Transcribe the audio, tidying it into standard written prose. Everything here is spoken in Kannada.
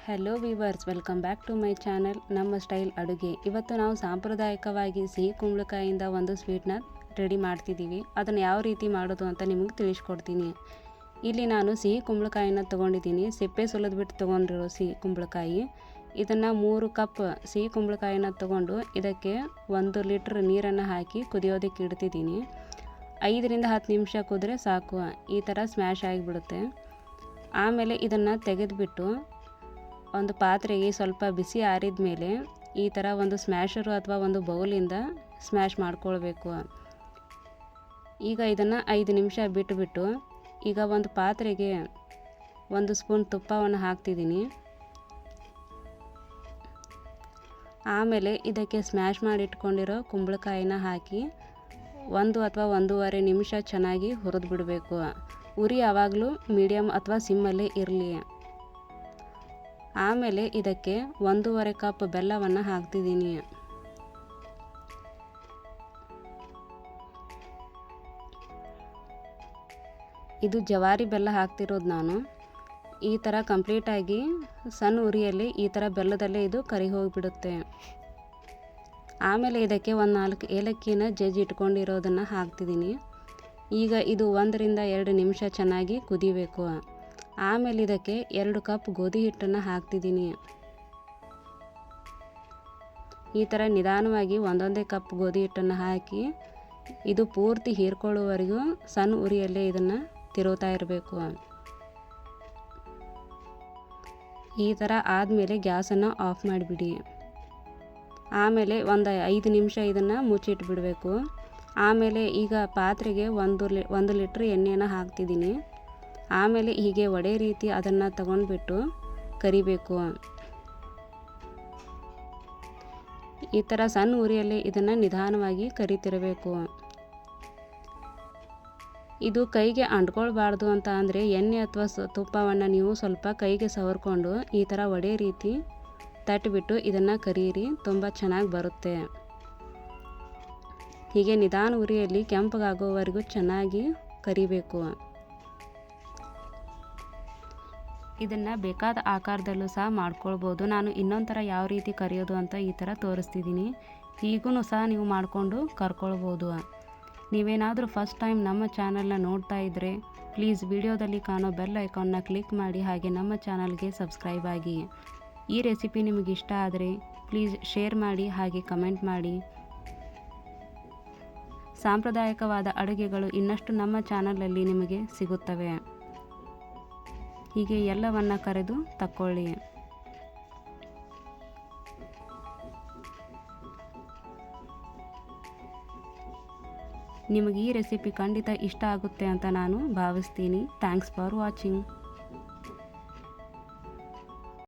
Hello viewers, welcome back to my channel ನಮ್ಮ ಸ್ಟೈಲ್ ಅಡುಗೆ. ಇವತ್ತು ನಾವು ಸಾಂಪ್ರದಾಯಿಕವಾಗಿ ಸಿಹಿ ಕುಂಬಳಕಾಯಿಂದ ಒಂದು ಸ್ವೀಟ್ನ ರೆಡಿ ಮಾಡ್ತಿದ್ದೀವಿ. ಅದನ್ನು ಯಾವ ರೀತಿ ಮಾಡೋದು ಅಂತ ನಿಮಗೆ ತಿಳಿಸ್ಕೊಡ್ತೀನಿ. ಇಲ್ಲಿ ನಾನು ಸಿಹಿ ಕುಂಬಳಕಾಯಿನ ತೊಗೊಂಡಿದ್ದೀನಿ. ಸಿಪ್ಪೆ ಸುಲಿದ್ಬಿಟ್ಟು ತೊಗೊಂಡಿರೋ ಸಿಹಿ ಕುಂಬಳಕಾಯಿ. ಇದನ್ನು 3 ಕಪ್ ಸಿಹಿ ಕುಂಬಳಕಾಯಿನ ತೊಗೊಂಡು ಇದಕ್ಕೆ 1 ಲೀಟ್ರ್ ನೀರನ್ನು ಹಾಕಿ ಕುದಿಯೋದಕ್ಕೆ ಇಡ್ತಿದ್ದೀನಿ. 5 ರಿಂದ 10 ನಿಮಿಷ ಕುದ್ರೆ ಸಾಕು. ಈ ಥರ ಸ್ಮ್ಯಾಶ್ ಆಗಿಬಿಡುತ್ತೆ. ಆಮೇಲೆ ಇದನ್ನು ತೆಗೆದುಬಿಟ್ಟು ಒಂದು ಪಾತ್ರೆಗೆ ಸ್ವಲ್ಪ ಬಿಸಿ ಆರಿದ ಮೇಲೆ ಈ ಥರ ಒಂದು ಸ್ಮ್ಯಾಶರು ಅಥವಾ ಒಂದು ಬೌಲಿಂದ ಸ್ಮ್ಯಾಶ್ ಮಾಡ್ಕೊಳ್ಬೇಕು. ಈಗ ಇದನ್ನು 5 ನಿಮಿಷ ಬಿಟ್ಟುಬಿಟ್ಟು ಈಗ ಒಂದು ಪಾತ್ರೆಗೆ 1 ಸ್ಪೂನ್ ತುಪ್ಪವನ್ನು ಹಾಕ್ತಿದ್ದೀನಿ. ಆಮೇಲೆ ಇದಕ್ಕೆ ಸ್ಮ್ಯಾಶ್ ಮಾಡಿಟ್ಕೊಂಡಿರೋ ಕುಂಬಳಕಾಯಿನ ಹಾಕಿ 1 ಅಥವಾ 1.5 ನಿಮಿಷ ಚೆನ್ನಾಗಿ ಹುರಿದು ಬಿಡಬೇಕು. ಉರಿ ಯಾವಾಗಲೂ ಮೀಡಿಯಮ್ ಅಥವಾ ಸಿಮ್ಮಲ್ಲೇ ಇರಲಿ. ಆಮೇಲೆ ಇದಕ್ಕೆ 1.5 ಕಪ್ ಬೆಲ್ಲವನ್ನು ಹಾಕ್ತಿದ್ದೀನಿ. ಇದು ಜವಾರಿ ಬೆಲ್ಲ ಹಾಕ್ತಿರೋದು ನಾನು. ಈ ಥರ ಕಂಪ್ಲೀಟಾಗಿ ಸಣ್ಣ ಉರಿಯಲ್ಲಿ ಈ ಥರ ಬೆಲ್ಲದಲ್ಲೇ ಇದು ಕರಿ ಹೋಗಿಬಿಡುತ್ತೆ. ಆಮೇಲೆ ಇದಕ್ಕೆ 4 ಏಲಕ್ಕಿನ ಜಜ್ಜಿ ಇಟ್ಕೊಂಡಿರೋದನ್ನು ಹಾಕ್ತಿದ್ದೀನಿ. ಈಗ ಇದು 1 ರಿಂದ 2 ನಿಮಿಷ ಚೆನ್ನಾಗಿ ಕುದಿಬೇಕು. ಆಮೇಲೆ ಇದಕ್ಕೆ 2 ಕಪ್ ಗೋಧಿ ಹಿಟ್ಟನ್ನು ಹಾಕ್ತಿದ್ದೀನಿ. ಈ ಥರ ನಿಧಾನವಾಗಿ ಒಂದೊಂದೇ ಕಪ್ ಗೋಧಿ ಹಿಟ್ಟನ್ನು ಹಾಕಿ ಇದು ಪೂರ್ತಿ ಹೀರ್ಕೊಳ್ಳುವವರೆಗೂ ಸಣ್ಣ ಉರಿಯಲ್ಲೇ ಇದನ್ನು ತಿರುಗ್ತಾ ಇರಬೇಕು. ಈ ಥರ ಆದಮೇಲೆ ಗ್ಯಾಸನ್ನು ಆಫ್ ಮಾಡಿಬಿಡಿ. ಆಮೇಲೆ ಒಂದು 5 ನಿಮಿಷ ಇದನ್ನು ಮುಚ್ಚಿಟ್ಬಿಡಬೇಕು. ಆಮೇಲೆ ಈಗ ಪಾತ್ರೆಗೆ 1 ಲೀಟ್ರ್ ಎಣ್ಣೆಯನ್ನು ಹಾಕ್ತಿದ್ದೀನಿ. ಆಮೇಲೆ ಹೀಗೆ ವಡೆ ರೀತಿ ಅದನ್ನು ತಗೊಂಡ್ಬಿಟ್ಟು ಕರಿಬೇಕು. ಈ ಥರ ಸಣ್ಣ ಉರಿಯಲ್ಲಿ ಇದನ್ನು ನಿಧಾನವಾಗಿ ಕರಿತಿರಬೇಕು. ಇದು ಕೈಗೆ ಅಂಟ್ಕೊಳ್ಬಾರ್ದು ಅಂತ ಅಂದರೆ ಎಣ್ಣೆ ಅಥವಾ ತುಪ್ಪವನ್ನು ನೀವು ಸ್ವಲ್ಪ ಕೈಗೆ ಸವರ್ಕೊಂಡು ಈ ಥರ ವಡೆ ರೀತಿ ತಟ್ಟಿಬಿಟ್ಟು ಇದನ್ನು ಕರೀರಿ. ತುಂಬ ಚೆನ್ನಾಗಿ ಬರುತ್ತೆ. ಹೀಗೆ ನಿಧಾನ ಉರಿಯಲ್ಲಿ ಕೆಂಪಗಾಗೋವರೆಗೂ ಚೆನ್ನಾಗಿ ಕರಿಬೇಕು. ಇದನ್ನು ಬೇಕಾದ ಆಕಾರದಲ್ಲೂ ಸಹ ಮಾಡ್ಕೊಳ್ಬೋದು. ನಾನು ಇನ್ನೊಂದು ಥರ ಯಾವ ರೀತಿ ಕರಿಯೋದು ಅಂತ ಈ ಥರ ತೋರಿಸ್ತಿದ್ದೀನಿ. ಹೀಗೂ ಸಹ ನೀವು ಮಾಡಿಕೊಂಡು ಕರ್ಕೊಳ್ಬೋದು. ನೀವೇನಾದರೂ ಫಸ್ಟ್ ಟೈಮ್ ನಮ್ಮ ಚಾನಲ್ನ ನೋಡ್ತಾ ಇದ್ದರೆ ಪ್ಲೀಸ್ ವಿಡಿಯೋದಲ್ಲಿ ಕಾಣೋ ಬೆಲ್ ಐಕಾನ್ನ ಕ್ಲಿಕ್ ಮಾಡಿ, ಹಾಗೆ ನಮ್ಮ ಚಾನಲ್ಗೆ ಸಬ್ಸ್ಕ್ರೈಬ್ ಆಗಿ. ಈ ರೆಸಿಪಿ ನಿಮಗೆ ಇಷ್ಟ ಆದರೆ ಪ್ಲೀಸ್ ಶೇರ್ ಮಾಡಿ, ಹಾಗೆ ಕಮೆಂಟ್ ಮಾಡಿ. ಸಾಂಪ್ರದಾಯಿಕವಾದ ಅಡುಗೆಗಳು ಇನ್ನಷ್ಟು ನಮ್ಮ ಚಾನಲಲ್ಲಿ ನಿಮಗೆ ಸಿಗುತ್ತವೆ. ಹೀಗೆ ಎಲ್ಲವನ್ನು ಕರೆದು ತಕ್ಕೊಳ್ಳಿ. ನಿಮಗೆ ಈ ರೆಸಿಪಿ ಖಂಡಿತ ಇಷ್ಟ ಆಗುತ್ತೆ ಅಂತ ನಾನು ಭಾವಿಸ್ತೀನಿ. Thanks for watching.